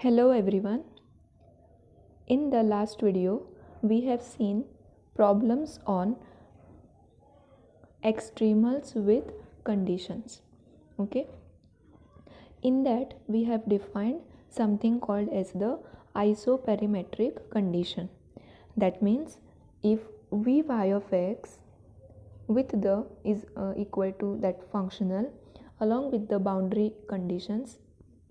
Hello everyone. In the last video, we have seen problems on extremals with conditions. Okay. In that, we have defined something called as the isoperimetric condition. That means if v(y) of x with the is equal to that functional along with the boundary conditions,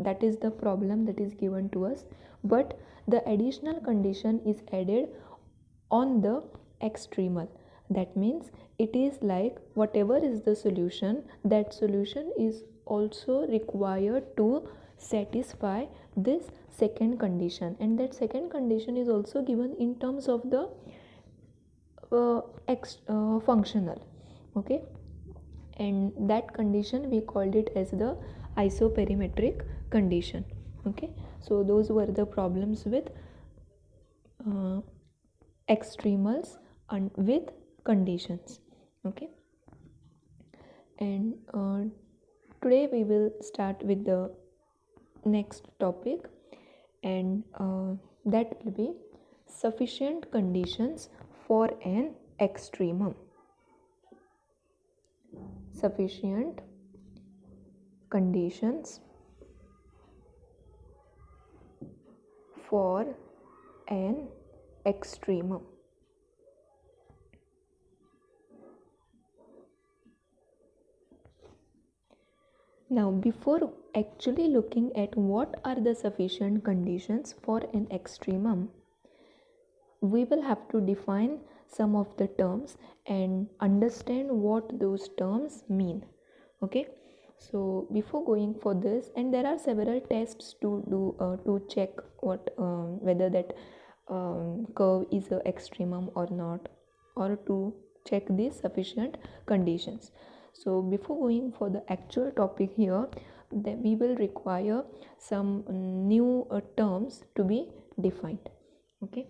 that is the problem that is given to us, but the additional condition is added on the extremal. That means it is like whatever is the solution, that solution is also required to satisfy this second condition, and that second condition is also given in terms of the functional. Okay, and that condition we called it as the isoperimetric condition. Okay, so those were the problems with extremals and with conditions. Okay, and today we will start with the next topic, and that will be sufficient conditions for an extremum. Sufficient conditions for an extremum. Now, before actually looking at what are the sufficient conditions for an extremum, we will have to define some of the terms and understand what those terms mean. Okay, so before going for this, and there are several tests to do to check what whether that curve is a extremum or not, or to check these sufficient conditions. So before going for the actual topic here, that we will require some new terms to be defined. Okay,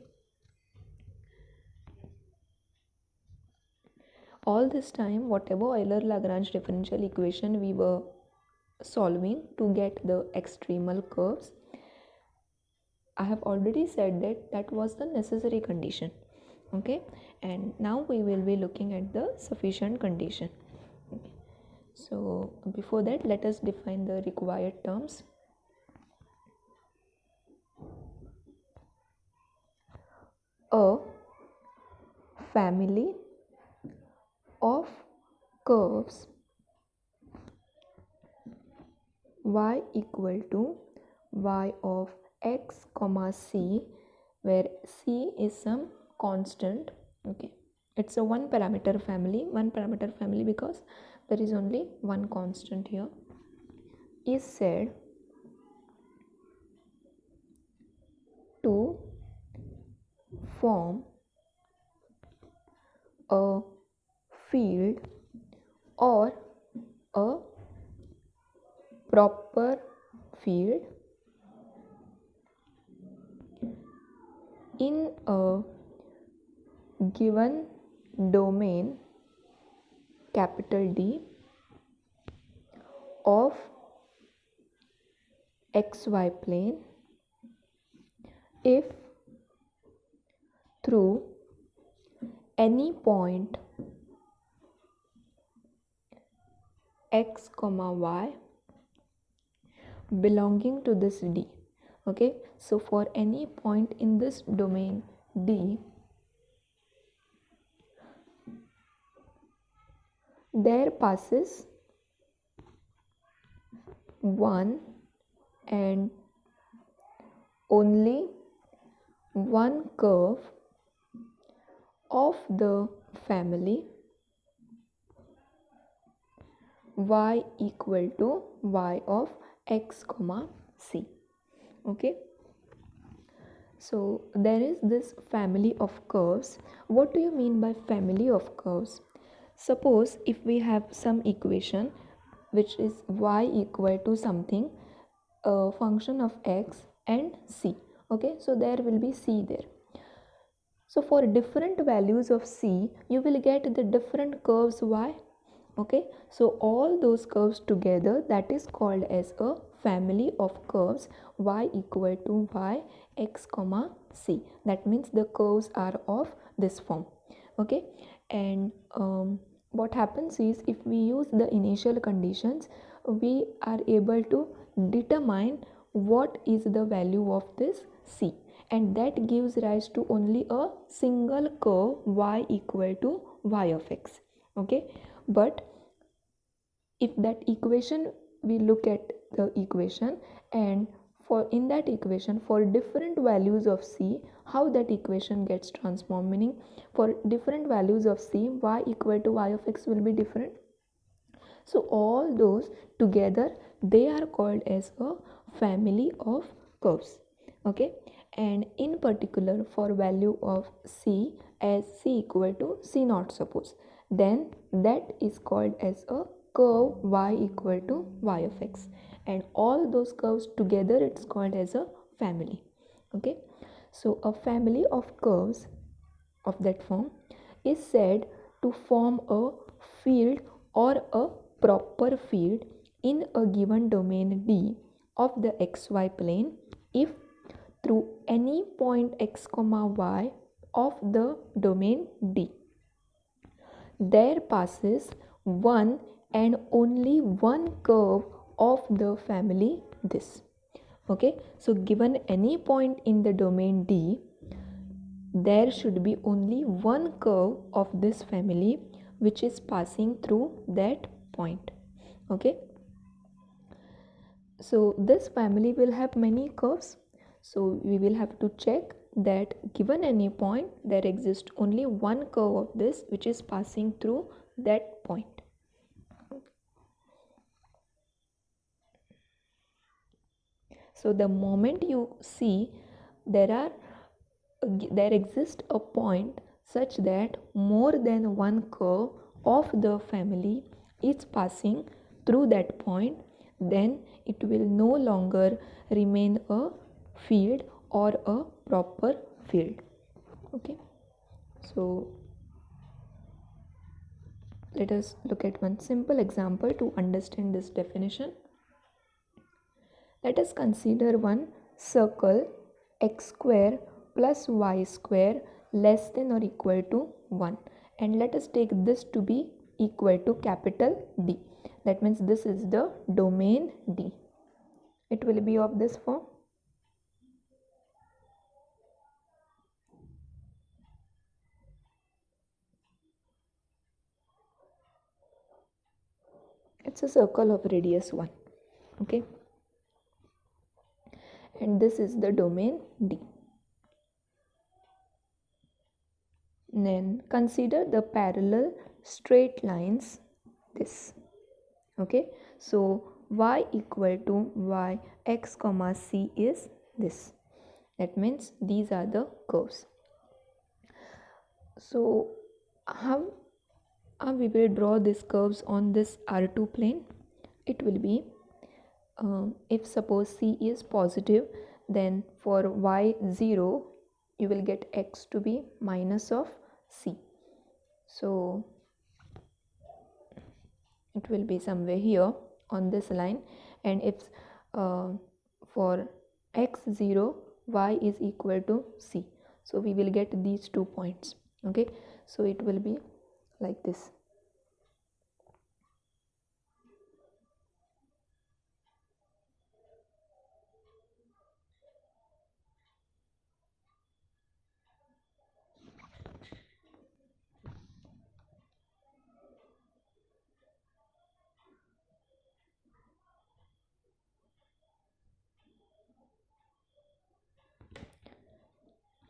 all this time whatever Euler-Lagrange differential equation we were solving to get the extremal curves, I have already said that that was the necessary condition. Okay, and now we will be looking at the sufficient condition. Okay. So before that, let us define the required terms. A family of curves y equal to y of x comma c, where c is some constant. Okay, it's a one parameter family because there is only one constant here, is said to form a field or a proper field in a given domain capital D of xy plane if through any point x comma y belonging to this D. Okay, so for any point in this domain D, there passes one and only one curve of the family y equal to y of x comma c. Okay, so there is this family of curves. What do you mean by family of curves? Suppose if we have some equation which is y equal to something, a function of x and c. Okay, so there will be c there. So for different values of c, you will get the different curves y. Okay, so all those curves together, that is called as a family of curves y equal to y x comma c. That means the curves are of this form. Okay, and what happens is, if we use the initial conditions, we are able to determine what is the value of this c, and that gives rise to only a single curve y equal to y of x. Okay, but if that equation, we look at the equation, and for in that equation, for different values of c, how that equation gets transformed, meaning for different values of c, y equal to y of x will be different. So all those together, they are called as a family of curves. Okay, and in particular for value of c, as c equal to c naught, suppose, then that is called as a curve y equal to y of x, and all those curves together, it's called as a family. Okay, so a family of curves of that form is said to form a field or a proper field in a given domain D of the xy plane if through any point x comma y of the domain D there passes one and only one curve of the family this. Okay, so given any point in the domain D, there should be only one curve of this family which is passing through that point. Okay, so this family will have many curves, so we will have to check that given any point, there exists only one curve of this which is passing through that point. So the moment you see there exists a point such that more than one curve of the family is passing through that point, then it will no longer remain a field or a proper field. Okay, so let us look at one simple example to understand this definition. Let us consider one circle x square plus y square less than or equal to 1, and let us take this to be equal to capital D. That means this is the domain D. It will be of this form. It's a circle of radius 1. Okay, and this is the domain D. Then consider the parallel straight lines this. Okay, so y equal to y x comma c is this. That means these are the curves. So how we will draw these curves on this R2 plane? It will be if suppose c is positive, then for y0 you will get x to be minus of c. So it will be somewhere here on this line, and if for x0 y is equal to c, so we will get these 2 points. Okay, so it will be like this.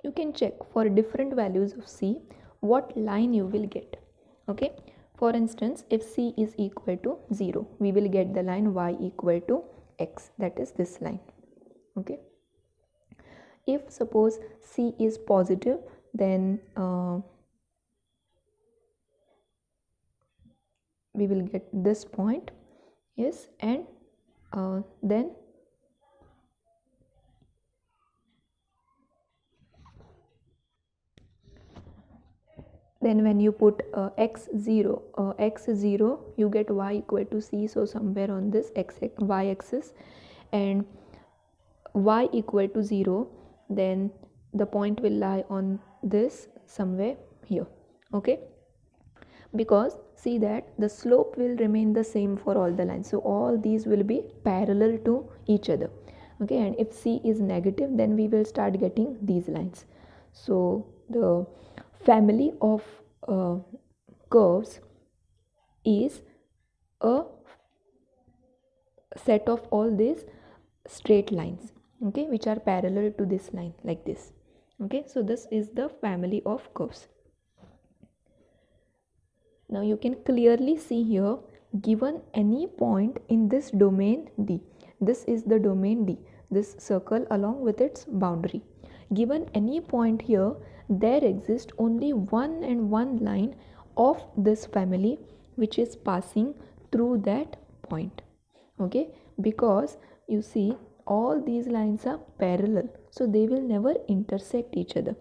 You can check for different values of c what line you will get. Okay, for instance, if c is equal to 0, we will get the line y equal to x, that is this line. Okay, if suppose c is positive, then we will get this point. Yes, and then then when you put x0 you get y equal to c, so somewhere on this y axis, and y equal to 0, then the point will lie on this somewhere here. Okay, because see that the slope will remain the same for all the lines, so all these will be parallel to each other. Okay, and if c is negative, then we will start getting these lines. So the family of curves is a set of all these straight lines, okay, which are parallel to this line like this. Okay, so this is the family of curves. Now you can clearly see here, given any point in this domain D, this is the domain D, this circle along with its boundary. Given any point here, there exists only one and one line of this family which is passing through that point. Okay, because you see all these lines are parallel, so they will never intersect each other.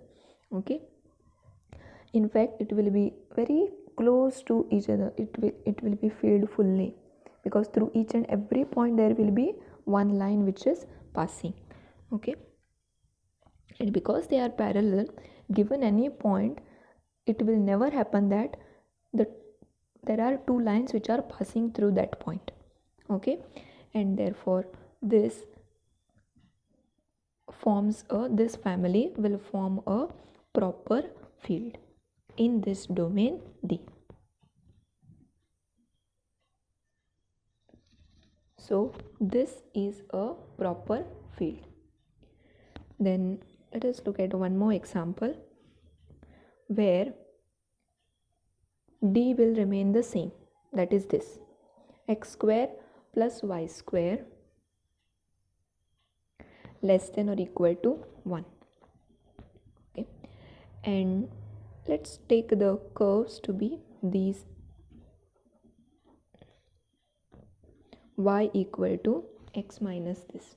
Okay, in fact it will be very close to each other, it will be filled fully, because through each and every point there will be one line which is passing. Okay, and because they are parallel, given any point, it will never happen that there are two lines which are passing through that point. Okay, and therefore this family will form a proper field in this domain D. So this is a proper field. Then let us look at one more example where D will remain the same, that is this x square plus y square less than or equal to 1. Okay, and let's take the curves to be these y equal to x minus this.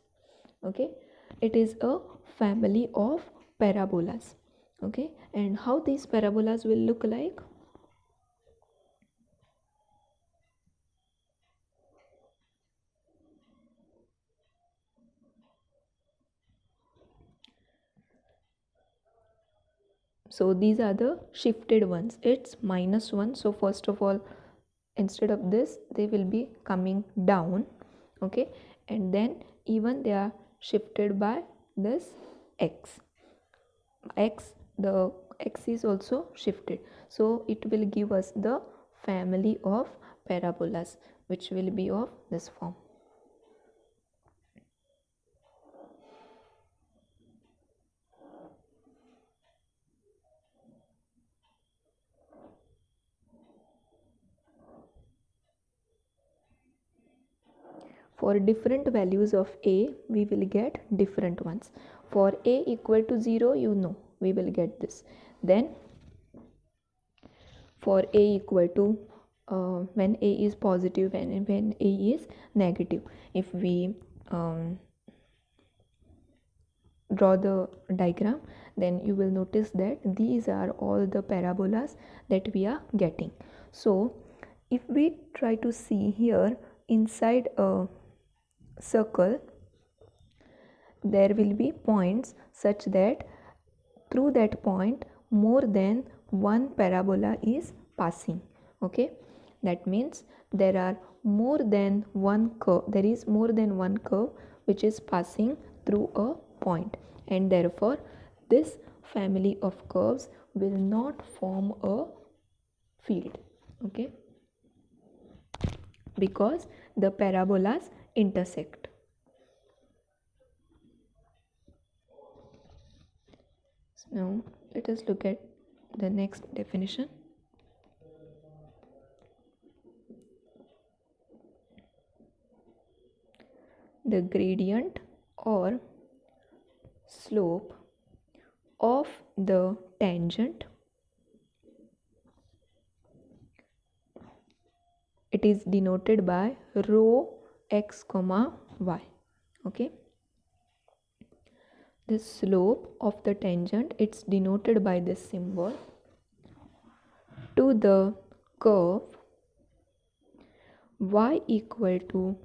Okay, it is a family of parabolas. Okay, and how these parabolas will look like? So these are the shifted ones, it's -1, so first of all instead of this they will be coming down. Okay, and then even they are shifted by this x, the x is also shifted, so it will give us the family of parabolas which will be of this form. For different values of a, we will get different ones. For a equal to 0, you know, we will get this. Then for a equal to when a is positive and when a is negative, if we draw the diagram, then you will notice that these are all the parabolas that we are getting. So if we try to see here inside a circle, there will be points such that through that point more than one parabola is passing. Okay, that means there is more than one curve which is passing through a point, and therefore this family of curves will not form a field. Okay, because the parabolas intersect. So now let us look at the next definition. The gradient or slope of the tangent, it is denoted by rho x comma y. Okay, the slope of the tangent, it's denoted by this symbol to the curve y equal to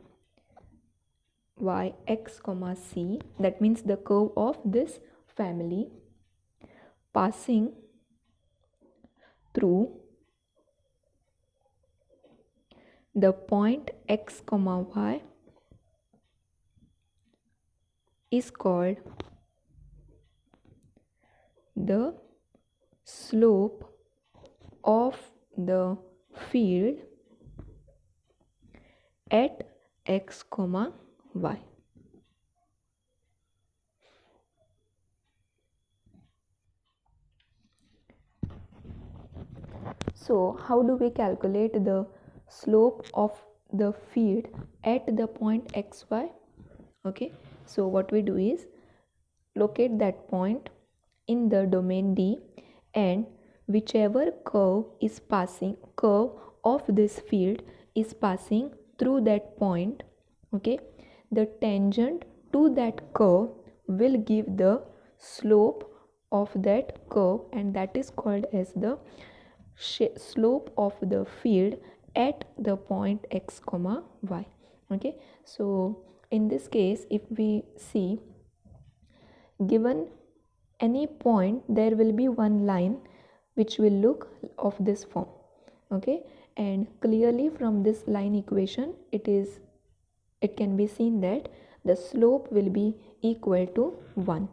yx comma c, that means the curve of this family passing through the point x comma y is called the slope of the field at x comma y. So how do we calculate the slope of the field at the point xy? Okay, so what we do is locate that point in the domain D, and whichever curve of this field is passing through that point, okay, the tangent to that curve will give the slope of that curve, and that is called as the slope of the field at the point x comma y. Okay, so in this case, if we see, given any point, there will be one line which will look of this form. Okay, and clearly from this line equation it can be seen that the slope will be equal to 1,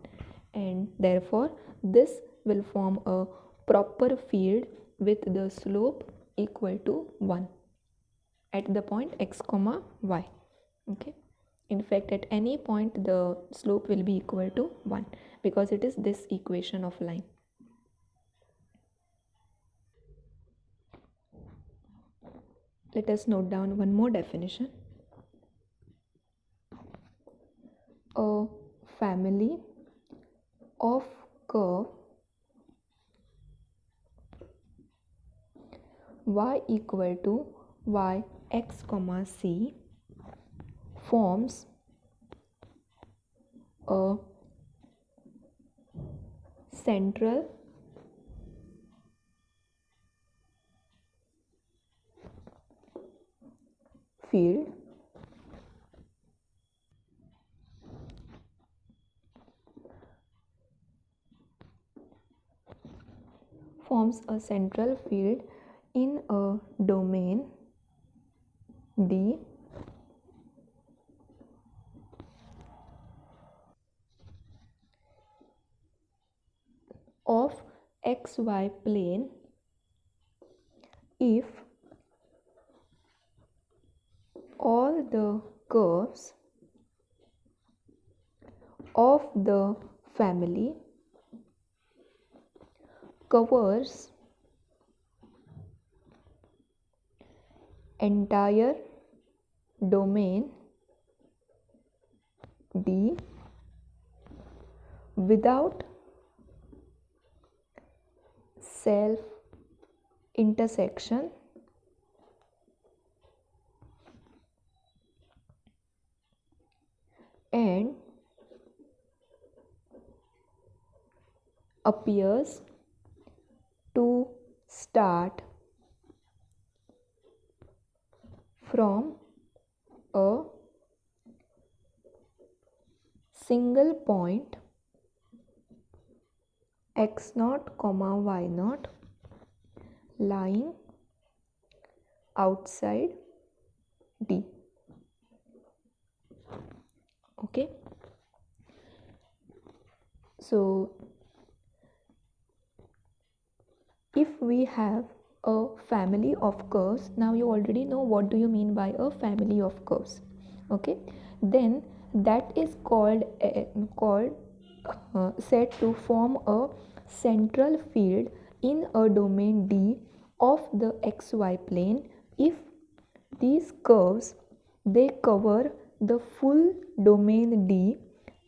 and therefore this will form a proper field with the slope equal to 1 at the point x comma y. Okay, in fact at any point the slope will be equal to 1 because it is this equation of line. Let us note down one more definition. A family of curve y equal to y x comma c forms a central field in a domain D of xy plane if all the curves of the family covers entire domain D without self intersection and appears to start from a single point x0, y0 lying outside D. Okay, so if we have a family of curves, now you already know what do you mean by a family of curves. Okay, then that is called said to form a central field in a domain D of the xy plane if these curves they cover the full domain D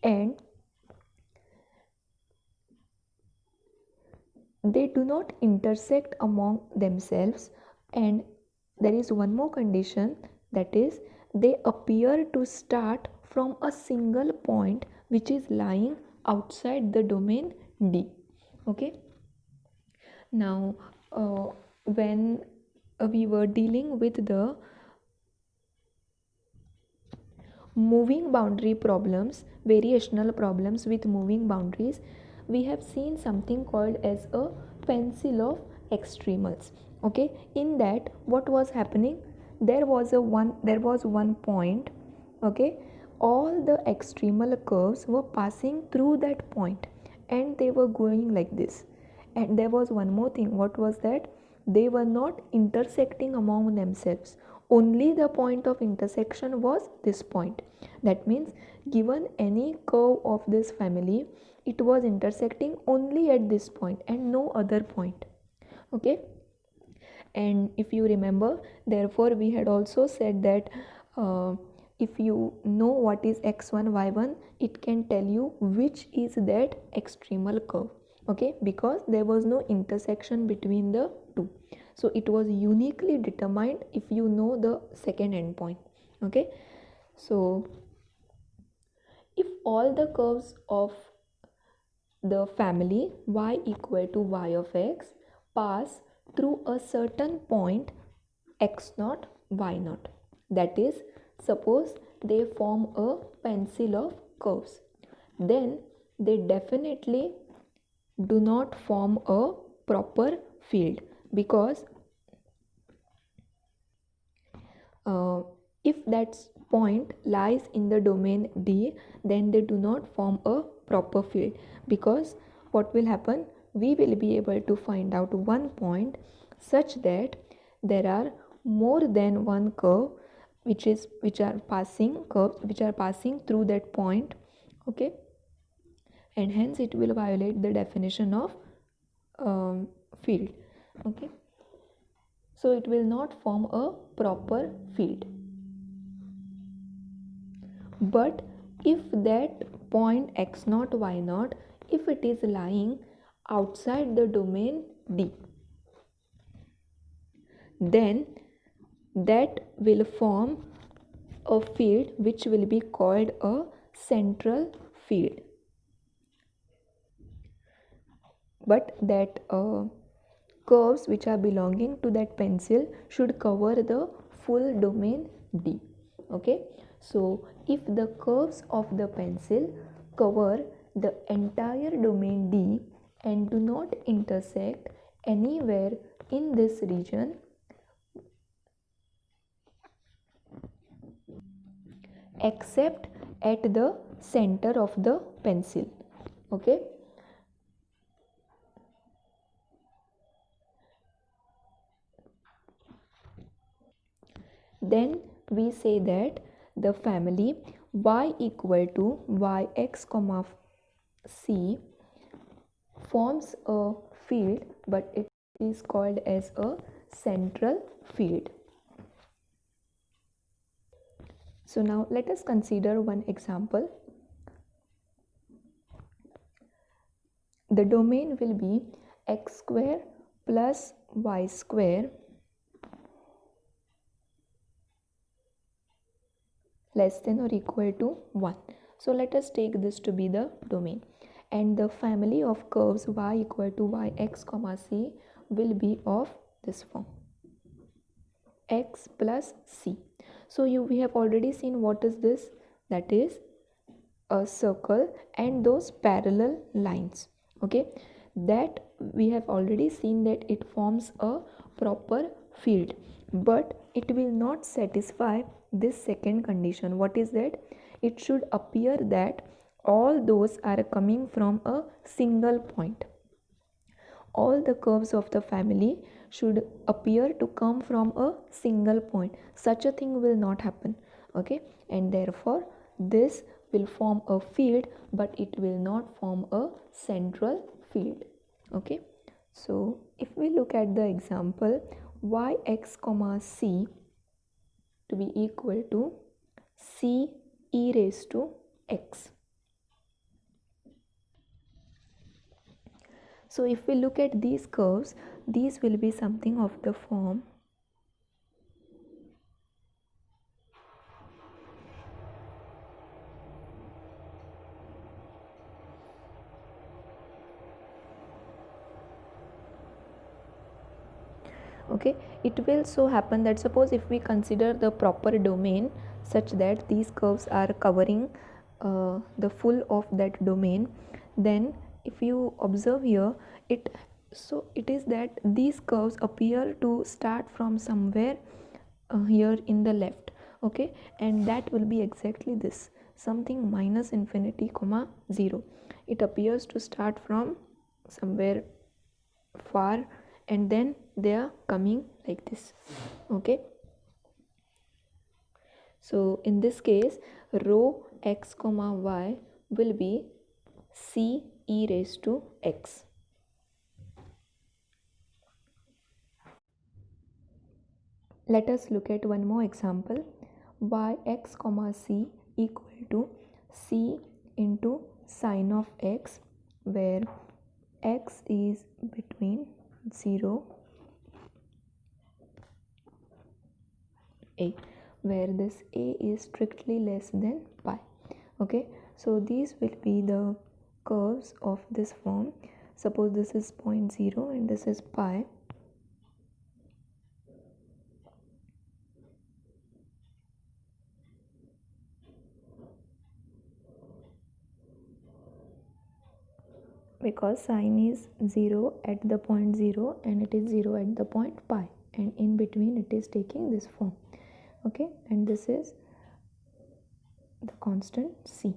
and they do not intersect among themselves, and there is one more condition, that is they appear to start from a single point which is lying outside the domain D. Okay, now when we were dealing with the moving boundary problems, variational problems with moving boundaries, we have seen something called as a pencil of extremals. Okay, in that what was happening, there was one point. Okay, all the extremal curves were passing through that point and they were going like this. And there was one more thing. What was that? They were not intersecting among themselves. Only the point of intersection was this point. That means, given any curve of this family, it was intersecting only at this point and no other point. Okay. And if you remember, therefore we had also said that if you know what is x1 y1, it can tell you which is that extremal curve. Okay, because there was no intersection between the two, so it was uniquely determined if you know the second endpoint. Okay, so if all the curves of the family y equal to y of x pass through a certain point x naught y naught, that is, suppose they form a pencil of curves, then they definitely do not form a proper field, because if that point lies in the domain D, then they do not form a proper field, because what will happen, we will be able to find out one point such that there are more than one curve which are passing through that point. Okay, and hence it will violate the definition of field. Okay, so it will not form a proper field. But if that point x naught y naught, if it is lying outside the domain D, then that will form a field which will be called a central field. But that curves which are belonging to that pencil should cover the full domain D. Okay, so if the curves of the pencil cover the entire domain D and do not intersect anywhere in this region except at the center of the pencil. Okay, then we say that the family y equal to yx comma c forms a field, but it is called as a central field. So now let us consider one example. The domain will be x square plus y square less than or equal to 1. So let us take this to be the domain, and the family of curves y equal to yx comma c will be of this form, x plus c. So we have already seen what is this, that is a circle and those parallel lines. Okay, that we have already seen that it forms a proper field, but it will not satisfy this second condition. What is that? It should appear that all those are coming from a single point. All the curves of the family should appear to come from a single point. Such a thing will not happen. Okay, and therefore this will form a field, but it will not form a central field. Okay, so if we look at the example yx comma c to be equal to c e raised to x. So if we look at these curves, these will be something of the form Okay, it will so happen that suppose if we consider the proper domain such that these curves are covering the full of that domain, then if you observe here, it is that these curves appear to start from somewhere here in the left. Okay, and that will be exactly this, something minus infinity comma 0. It appears to start from somewhere far and then they are coming like this. Okay, so in this case rho x comma y will be c e raised to x. Let us look at one more example. Yx comma c equal to c into sine of x, where x is between 0 a, where this a is strictly less than pi. Okay, so these will be the curves of this form. Suppose this is 0.0 and this is pi. Because sine is 0 at the point 0 and it is 0 at the point pi, and in between it is taking this form. Okay, and this is the constant c,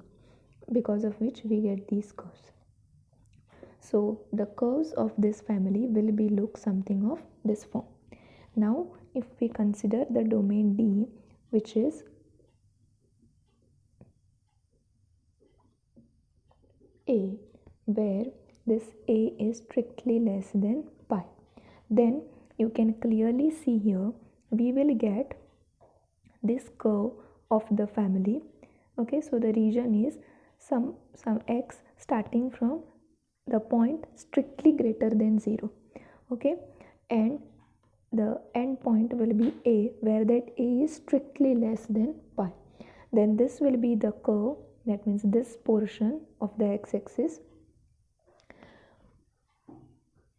because of which we get these curves. So the curves of this family will be look something of this form. Now if we consider the domain D, which is A, where this A is strictly less than pi, then you can clearly see here we will get this curve of the family. Okay, so the region is some x starting from the point strictly greater than 0. Okay, and the end point will be a, where that a is strictly less than pi. Then this will be the curve, that means this portion of the x-axis,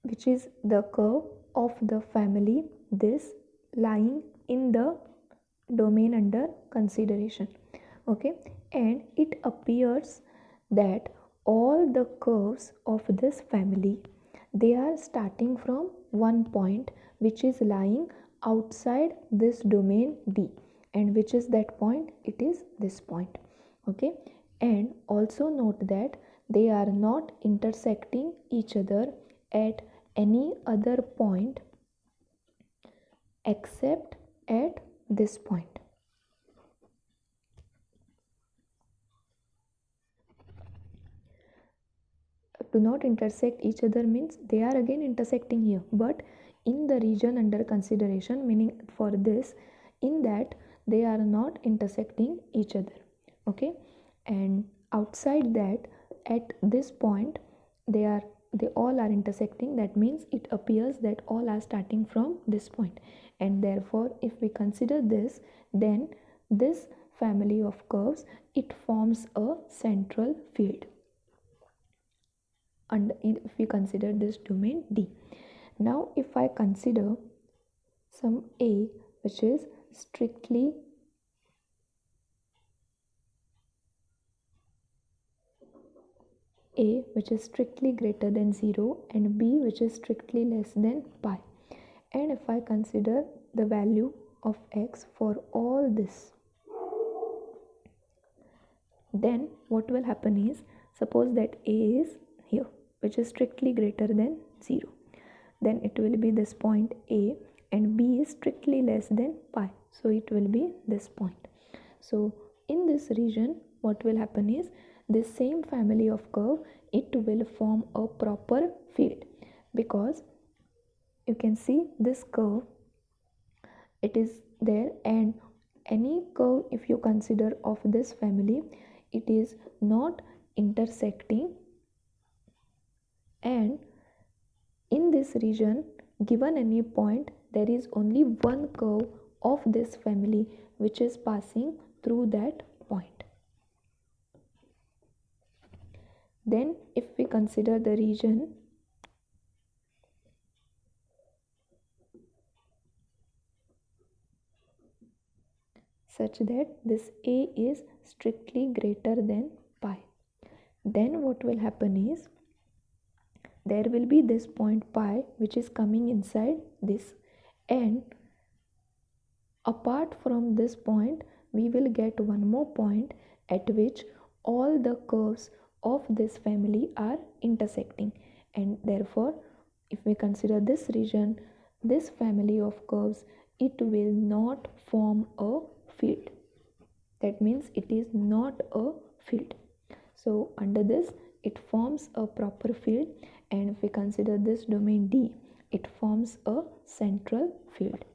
which is the curve of the family, this lying in the domain under consideration. Okay, and it appears that all the curves of this family, they are starting from one point which is lying outside this domain D, and which is that point? It is this point. Okay, and also note that they are not intersecting each other at any other point except at this point. Do not intersect each other means they are again intersecting here, but in the region under consideration, meaning for this, in that they are not intersecting each other. Okay, and outside that, at this point, they all are intersecting. That means it appears that all are starting from this point, and therefore if we consider this, then this family of curves, it forms a central field, and if we consider this domain D. Now if I consider some A which is strictly A which is strictly greater than 0 and B which is strictly less than pi, and if I consider the value of x for all this, then what will happen is, suppose that A is here which is strictly greater than 0, then it will be this point A, and B is strictly less than pi, so it will be this point. So in this region what will happen is, this same family of curve, it will form a proper field, because you can see this curve, it is there, and any curve if you consider of this family, it is not intersecting, and in this region given any point, there is only one curve of this family which is passing through that point. Then if we consider the region such that this A is strictly greater than pi. Then what will happen is there will be this point pi which is coming inside this, and apart from this point we will get one more point at which all the curves of this family are intersecting, and therefore if we consider this region, this family of curves, it will not form a field. That means it is not a field. So under this it forms a proper field, and if we consider this domain D, it forms a central field.